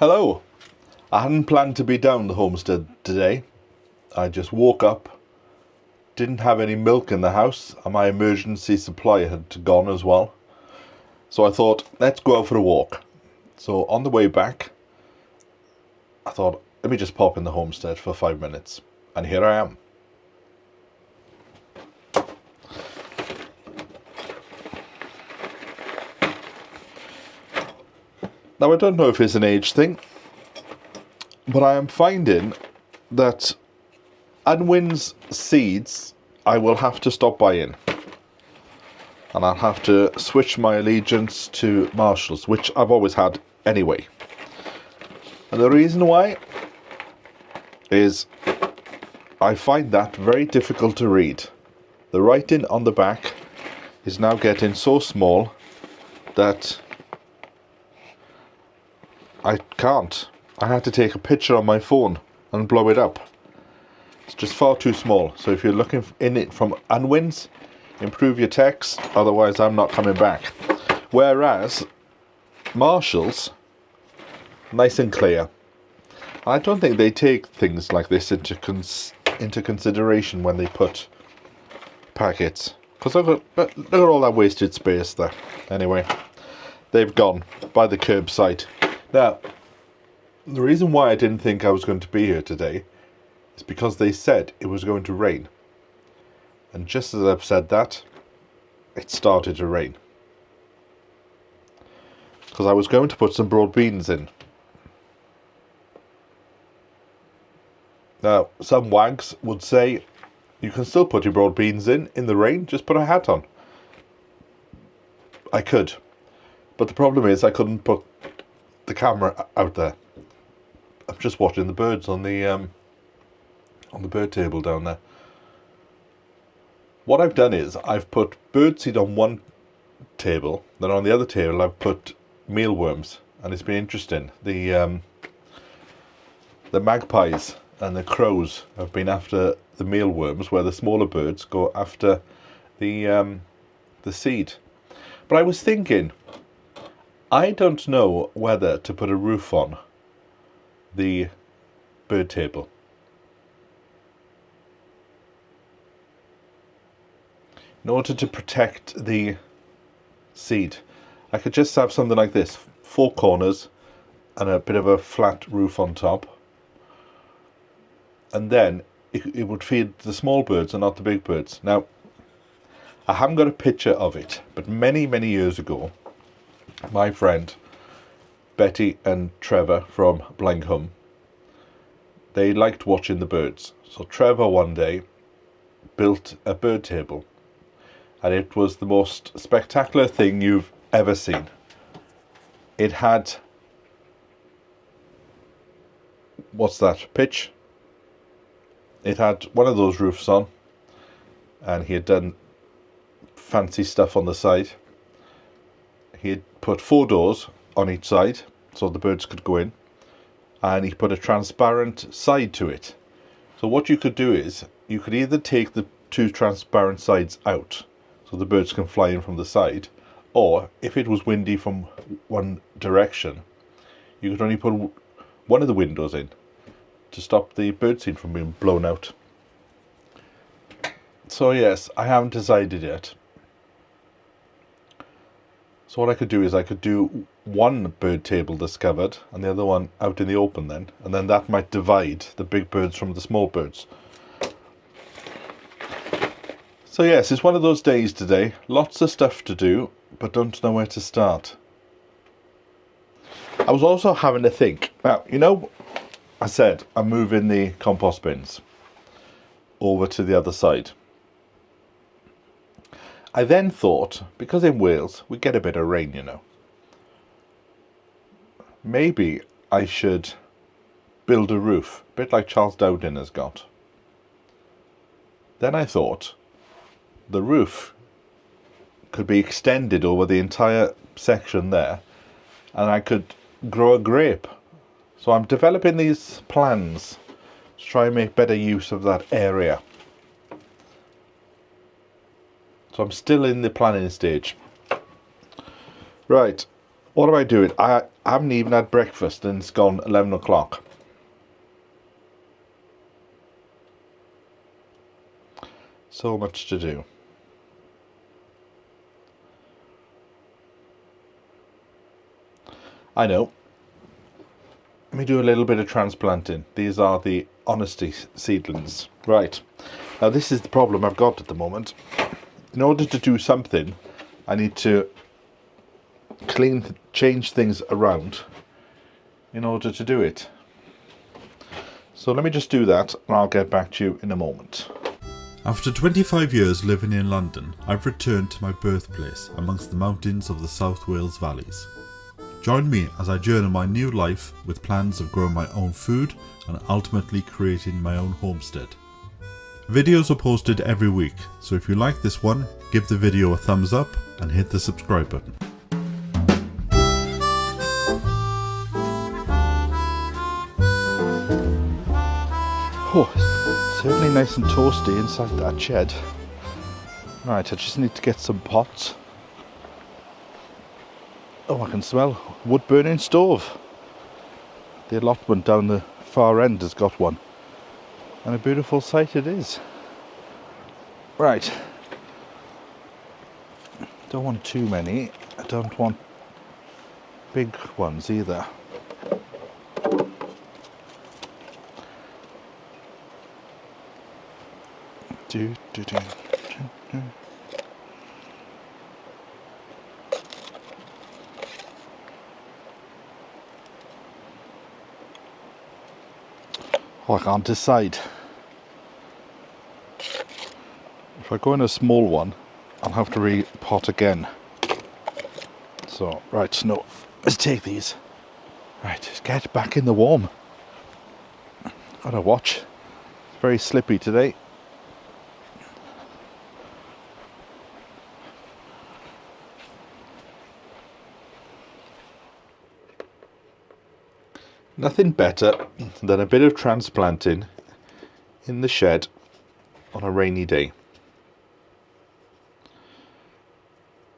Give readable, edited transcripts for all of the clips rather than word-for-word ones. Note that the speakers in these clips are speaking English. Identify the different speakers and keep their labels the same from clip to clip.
Speaker 1: Hello. I hadn't planned to be down the homestead today. I just woke up, didn't have any milk in the house, and my emergency supply had gone as well. So I thought, let's go out for a walk. So on the way back, I thought, let me just pop in the homestead for 5 minutes. And here I am. Now I don't know if it's an age thing, but I am finding that Unwin's seeds I will have to stop buying. And I'll have to switch my allegiance to Marshall's, which I've always had anyway. And the reason why is I find that very difficult to read. The writing on the back is now getting so small that I can't. I had to take a picture on my phone and blow it up. It's just far too small. So if you're looking in it from Unwin's, improve your text, otherwise I'm not coming back. Whereas Marshall's, nice and clear. I don't think they take things like this into consideration when they put packets. Because look at all that wasted space there. Anyway, they've gone by the curbside. Now, the reason why I didn't think I was going to be here today is because they said it was going to rain. And just as I've said that, it started to rain. Because I was going to put some broad beans in. Now, some wags would say, you can still put your broad beans in the rain, just put a hat on. I could. But the problem is I couldn't put the camera out there. I'm just watching the birds on the bird table down there. What I've done is I've put birdseed on one table, then on the other table I've put mealworms, and it's been interesting. The magpies and the crows have been after the mealworms, where the smaller birds go after the seed. But I was thinking, I don't know whether to put a roof on the bird table. In order to protect the seed. I could just have something like this, 4 corners and a bit of a flat roof on top. And then it would feed the small birds and not the big birds. Now, I haven't got a picture of it, but many, many years ago, my friend Betty and Trevor from Blenheim, they liked watching the birds. So Trevor one day built a bird table, and it was the most spectacular thing you've ever seen. It had, what's that, pitch? It had one of those roofs on, and he had done fancy stuff on the side. He had put 4 doors on each side so the birds could go in, and he put a transparent side to it. So what you could do is you could either take the 2 transparent sides out so the birds can fly in from the side, or if it was windy from one direction, you could only put one of the windows in to stop the birdseed from being blown out. So yes, I haven't decided yet. So what I could do is I could do one bird table that's covered and the other one out in the open then, and then that might divide the big birds from the small birds. So yes, it's one of those days today, lots of stuff to do, but don't know where to start. I was also having to think, now, you know, I said I'm moving the compost bins over to the other side. I then thought, because in Wales we get a bit of rain, you know, maybe I should build a roof, a bit like Charles Dowding has got. Then I thought the roof could be extended over the entire section there, and I could grow a grape. So I'm developing these plans to try and make better use of that area. So I'm still in the planning stage. Right, What am I doing? I haven't even had breakfast and it's gone 11 o'clock. So much to do. I know. Let me do a little bit of transplanting. These are the honesty seedlings. Right. Now this is the problem I've got at the moment. In order to do something, I need to change things around in order to do it. So let me just do that and I'll get back to you in a moment.
Speaker 2: After 25 years living in London, I've returned to my birthplace amongst the mountains of the South Wales valleys. Join me as I journey my new life with plans of growing my own food and ultimately creating my own homestead. Videos are posted every week, so if you like this one, give the video a thumbs up and hit the subscribe button.
Speaker 1: Oh, certainly nice and toasty inside that shed. Right, I just need to get some pots. Oh, I can smell wood burning stove. The allotment down the far end has got one. And a beautiful sight it is. Right. Don't want too many. I don't want big ones either. Do. Oh, I can't decide. If I go in a small one, I'll have to repot again. So, right, no, let's take these. Right, just get back in the warm. Gotta watch. It's very slippy today. Nothing better than a bit of transplanting in the shed on a rainy day.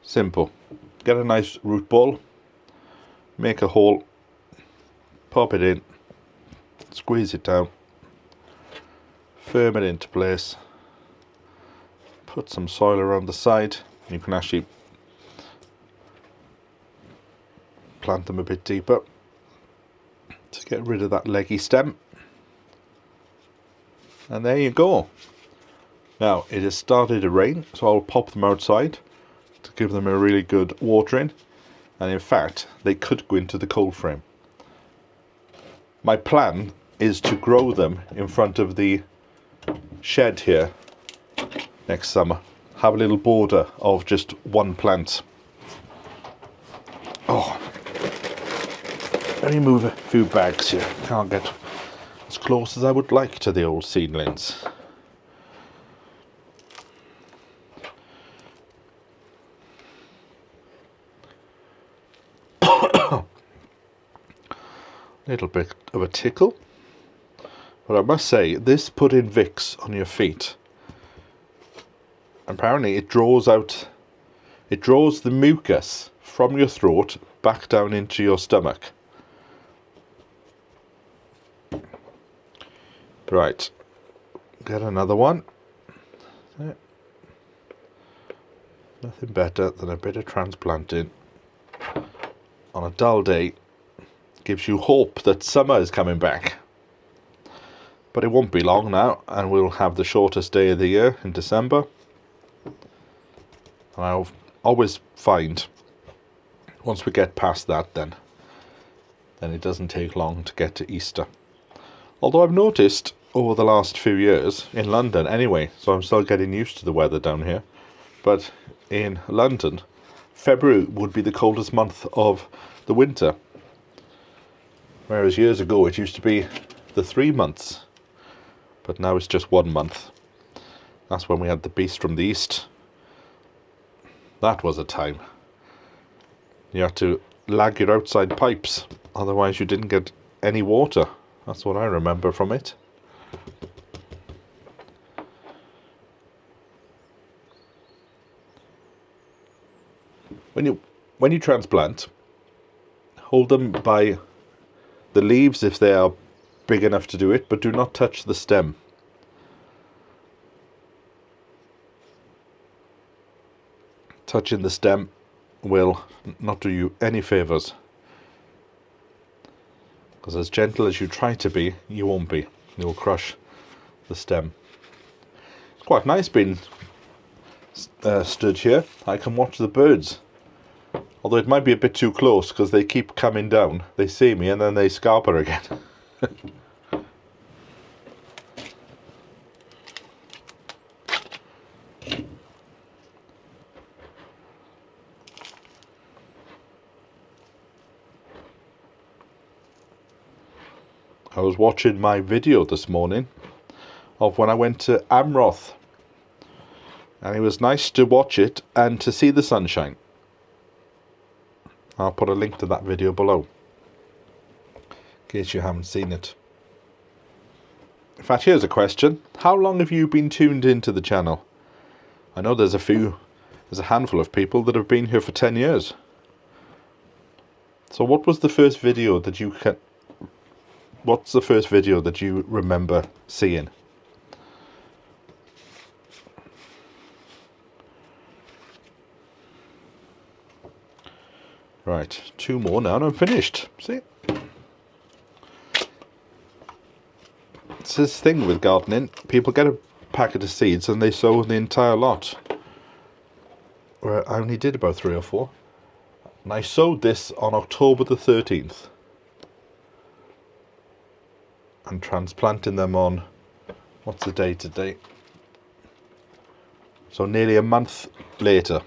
Speaker 1: Simple. Get a nice root ball, make a hole, pop it in, squeeze it down, firm it into place, put some soil around the side. You can actually plant them a bit deeper to get rid of that leggy stem. And there you go. Now it has started to rain, so I'll pop them outside to give them a really good watering, and in fact they could go into the cold frame. My plan is to grow them in front of the shed here next summer. Have a little border of just one plant. Oh, let me move a few bags here. Can't get as close as I would like to the old seedlings. Little bit of a tickle, but I must say this putting Vicks on your feet, apparently it draws the mucus from your throat back down into your stomach. Right, get another one. Nothing better than a bit of transplanting on a dull day. Gives you hope that summer is coming back. But it won't be long now, and we'll have the shortest day of the year in December. And I'll always find once we get past that, then it doesn't take long to get to Easter. Although I've noticed over the last few years, in London anyway, so I'm still getting used to the weather down here, but in London, February would be the coldest month of the winter. Whereas years ago it used to be the 3 months, but now it's just 1 month. That's when we had the beast from the east. That was a time. You had to lag your outside pipes, otherwise you didn't get any water. That's what I remember from it. When you transplant, Hold them by the leaves if they are big enough to do it, but do not touch the stem. Touching the stem will not do you any favours, because as gentle as you try to be, you won't be. You'll crush the stem. It's quite nice being stood here. I can watch the birds, although it might be a bit too close because they keep coming down. They see me and then they scarper again. I was watching my video this morning of when I went to Amroth, and it was nice to watch it and to see the sunshine. I'll put a link to that video below in case you haven't seen it. In fact, here's a question. How long have you been tuned into the channel? I know there's a handful of people that have been here for 10 years. So what was the first video that what's the first video that you remember seeing? Right, 2 more now and I'm finished. See? It's this thing with gardening. People get a packet of seeds and they sow the entire lot. Where I only did about 3 or 4. And I sowed this on October the 13th. And transplanting them on, what's the day today? So nearly a month later.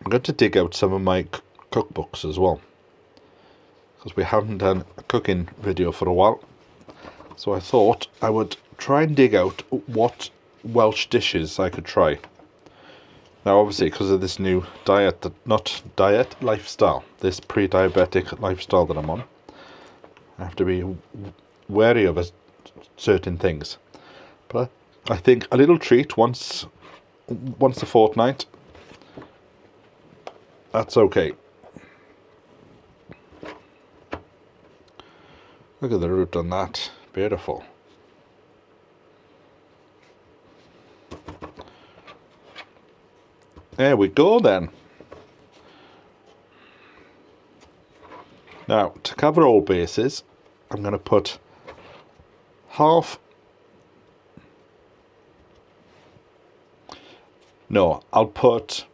Speaker 1: I'm going to dig out some of my cookbooks as well, because we haven't done a cooking video for a while. So I thought I would try and dig out what Welsh dishes I could try. Now obviously because of this new lifestyle, this pre-diabetic lifestyle that I'm on, I have to be wary of certain things. But I think a little treat once a fortnight, that's okay. Look at the root on that, beautiful. There we go then. Now, to cover all bases, I'm going to put I'll put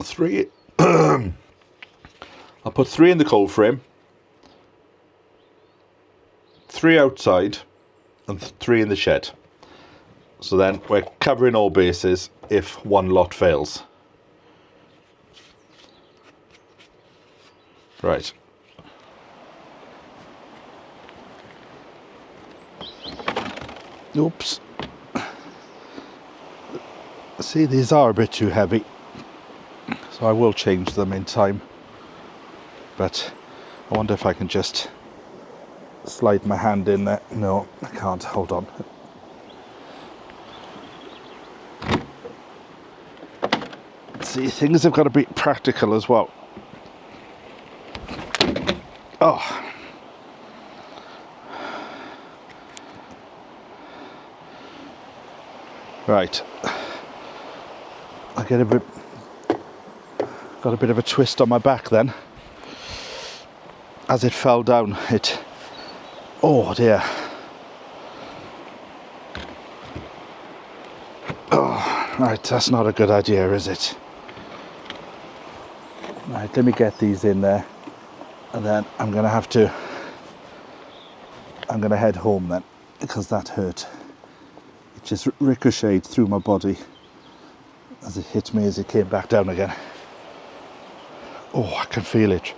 Speaker 1: three. I'll put 3 in the cold frame, 3 outside, and 3 in the shed. So then we're covering all bases if one lot fails. Right. Oops. See, these are a bit too heavy, so I will change them in time. But I wonder if I can just slide my hand in there. No, I can't. Hold on. See, things have got to be practical as well. Oh. Right. I got a bit of a twist on my back then. As it fell down, oh dear. Oh, right, that's not a good idea, is it? Right, let me get these in there, and then I'm going to head home then, because that hurt. It just ricocheted through my body as it hit me as it came back down again. Oh, I can feel it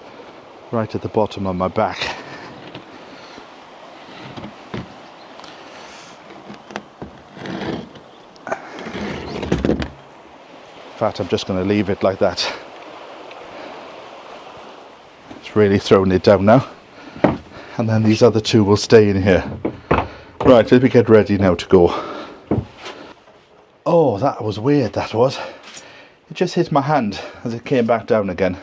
Speaker 1: right at the bottom of my back. In fact, I'm just going to leave it like that. It's It's really throwing it down now. And then these other two will stay in here. Right, let me get ready now to go. Oh, that was weird, that was. It just hit my hand as it came back down again.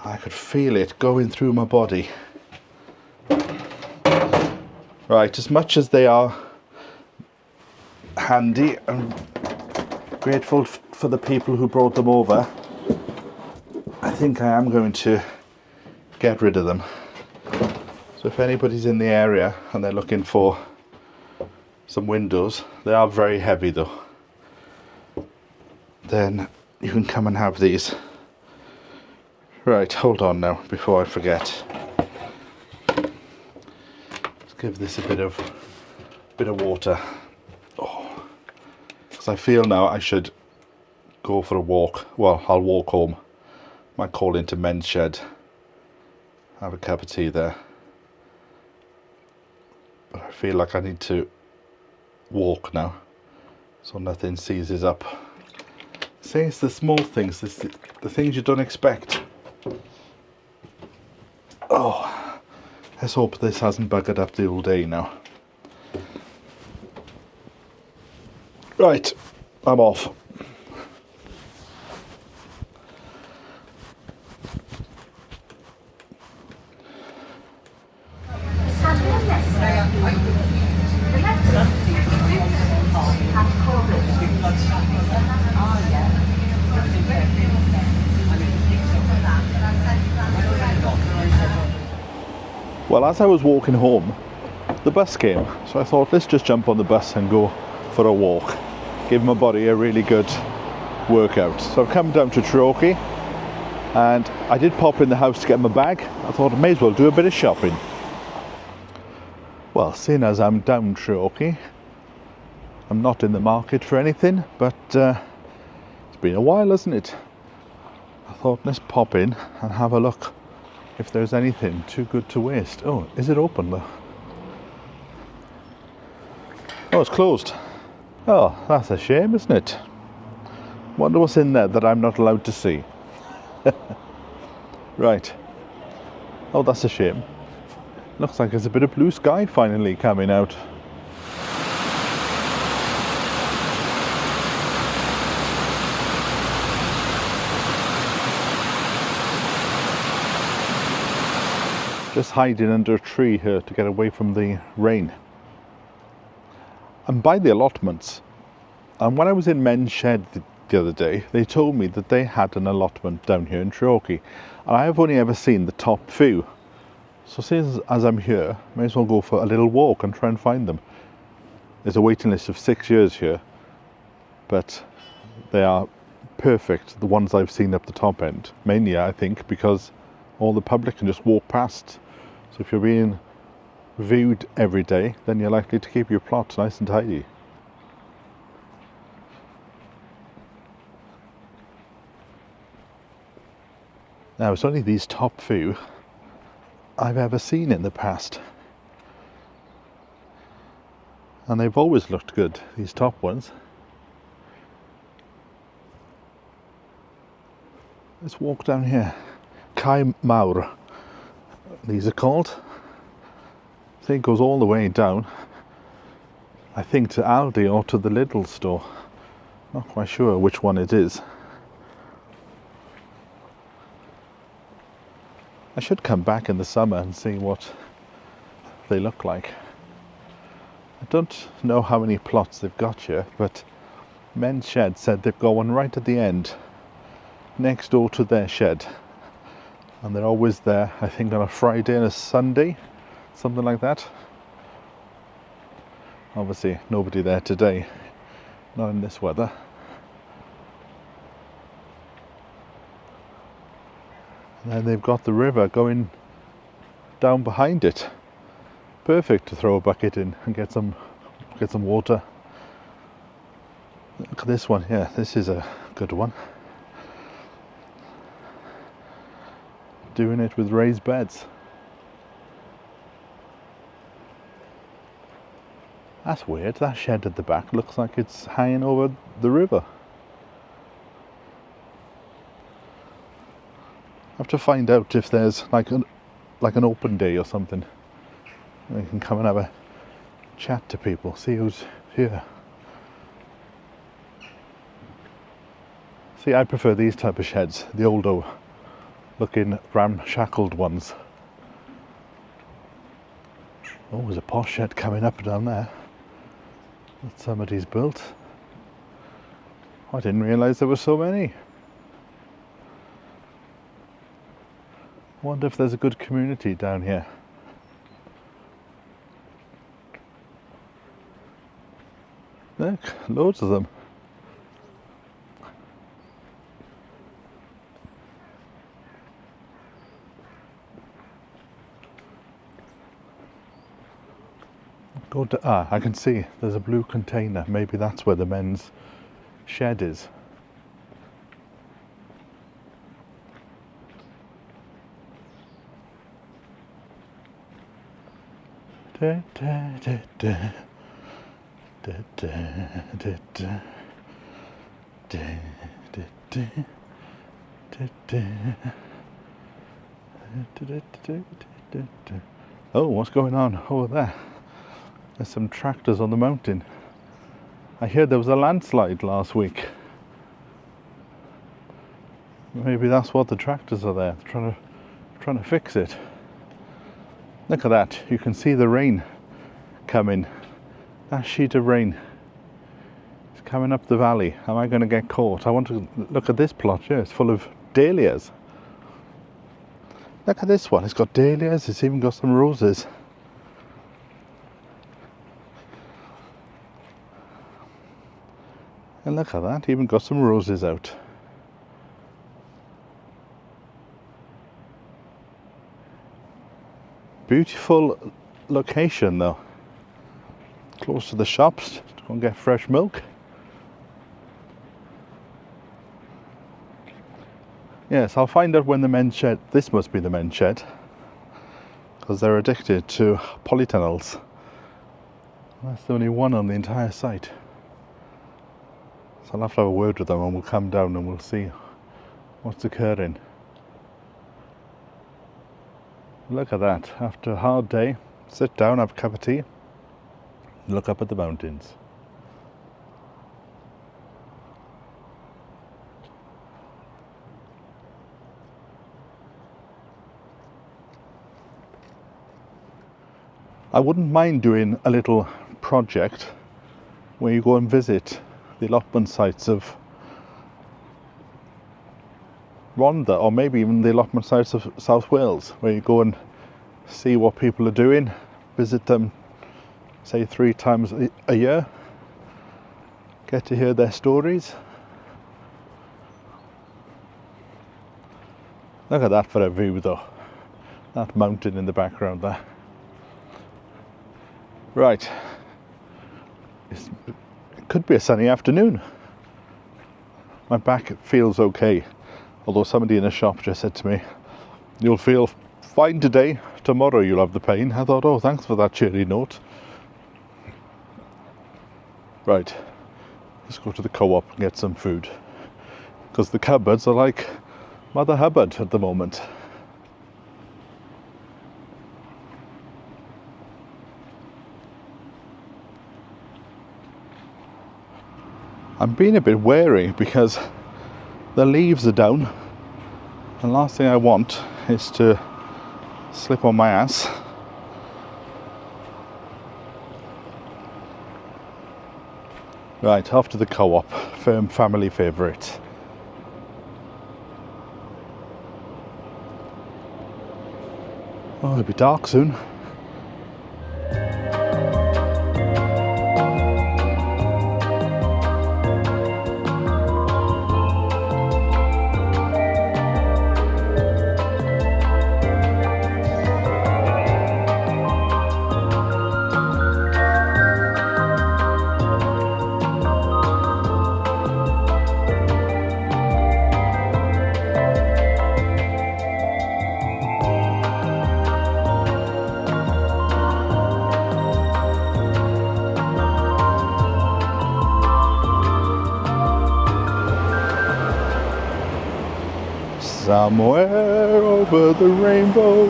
Speaker 1: I could feel it going through my body. Right, as much as they are handy and grateful for the people who brought them over, I think I am going to get rid of them. So if anybody's in the area and they're looking for some windows, they are very heavy though, then you can come and have these. Right, hold on now before I forget. Let's give this a bit of water. Oh, because I feel now I should go for a walk. Well, I'll walk home. Might call into men's shed, have a cup of tea there. But I feel like I need to walk now, so nothing seizes up. See, it's the small things, the things you don't expect. Oh, let's hope this hasn't buggered up the whole day now. Right, I'm off. Well, as I was walking home, the bus came, so I thought let's just jump on the bus and go for a walk, give my body a really good workout. So I've come down to Treorchy, and I did pop in the house to get my bag. I thought I may as well do a bit of shopping. Well, seeing as I'm down Treorchy, I'm not in the market for anything, but it's been a while, hasn't it? I thought let's pop in and have a look if there's anything too good to waste. Oh, is it open though? Oh, it's closed. Oh, that's a shame, isn't it? Wonder what's in there that I'm not allowed to see. Right. Oh, that's a shame. Looks like there's a bit of blue sky finally coming out. Just hiding under a tree here to get away from the rain. I'm by the allotments, and when I was in men's shed the other day, they told me that they had an allotment down here in Treorchy, and I have only ever seen the top few. So since as I'm here, may as well go for a little walk and try and find them. There's a waiting list of 6 years here, but they are perfect, the ones I've seen up the top end. Mainly, I think, because all the public can just walk past. So if you're being viewed every day, then you're likely to keep your plot nice and tidy. Now, it's only these top few I've ever seen in the past, and they've always looked good, these top ones. Let's walk down here. Kai Maur, these are called. I think it goes all the way down, I think to Aldi or to the Lidl store. Not quite sure which one it is. I should come back in the summer and see what they look like. I don't know how many plots they've got here, but Men's Shed said they've got one right at the end, next door to their shed. And they're always there, I think on a Friday and a Sunday, something like that. Obviously nobody there today, not in this weather. And then they've got the river going down behind it. Perfect to throw a bucket in and get some water. Look at this one here, this is a good one. Doing it with raised beds. That's weird, that shed at the back looks like it's hanging over the river. have to find out if there's like an open day or something. We can come and have a chat to people, see who's here. See, I prefer these type of sheds, the older looking ramshackled ones. Oh, there's a posh shed coming up down there that somebody's built. I didn't realise there were so many. I wonder if there's a good community down here. Look, loads of them. I can see there's a blue container. Maybe that's where the men's shed is. Da, da, da, da. Da, da, da, da. Da, da, da. Da, da. Da, da, da, da, da. Oh, what's going on over there? There's some tractors on the mountain. I heard there was a landslide last week. Maybe that's what the tractors are there, trying to fix it. Look at that, you can see the rain coming. That sheet of rain is coming up the valley. Am I going to get caught? I want to look at this plot here, it's full of dahlias. Look at this one, it's got dahlias, it's even got some roses. And look at that, even got some roses out. Beautiful location though. Close to the shops, to go and get fresh milk. Yes, I'll find out when the men's shed, this must be the men's shed, because they're addicted to polytunnels. That's the only one on the entire site. So I'll have to have a word with them and we'll come down and we'll see what's occurring. Look at that, after a hard day, sit down, have a cup of tea, look up at the mountains. I wouldn't mind doing a little project where you go and visit the allotment sites of Rhondda, or maybe even the allotment sites of South Wales, where you go and see what people are doing, visit them, say 3 times a year, get to hear their stories. Look at that for a view though, that mountain in the background there. Right, it could be a sunny afternoon. My back feels okay, although somebody in a shop just said to me, "You'll feel fine today, tomorrow you'll have the pain." I thought, oh, thanks for that cheery note. Right, let's go to the co-op and get some food, because the cupboards are like Mother Hubbard at the moment. I'm being a bit wary because the leaves are down, and last thing I want is to slip on my ass. Right, off to the co-op, firm family favourite. Oh, it'll be dark soon. Somewhere over the rainbow.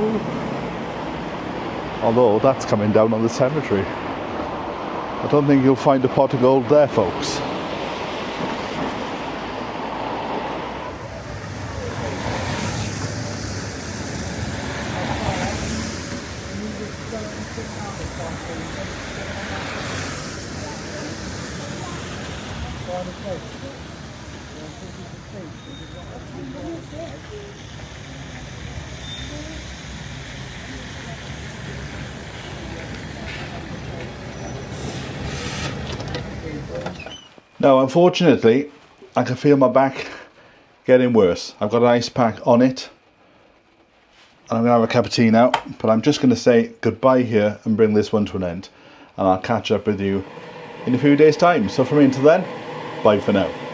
Speaker 1: Although that's coming down on the cemetery. I don't think you'll find a pot of gold there, folks. Now, unfortunately, I can feel my back getting worse. I've got an ice pack on it. And I'm going to have a cup of tea now. But I'm just going to say goodbye here and bring this one to an end. And I'll catch up with you in a few days' time. So from me until then, bye for now.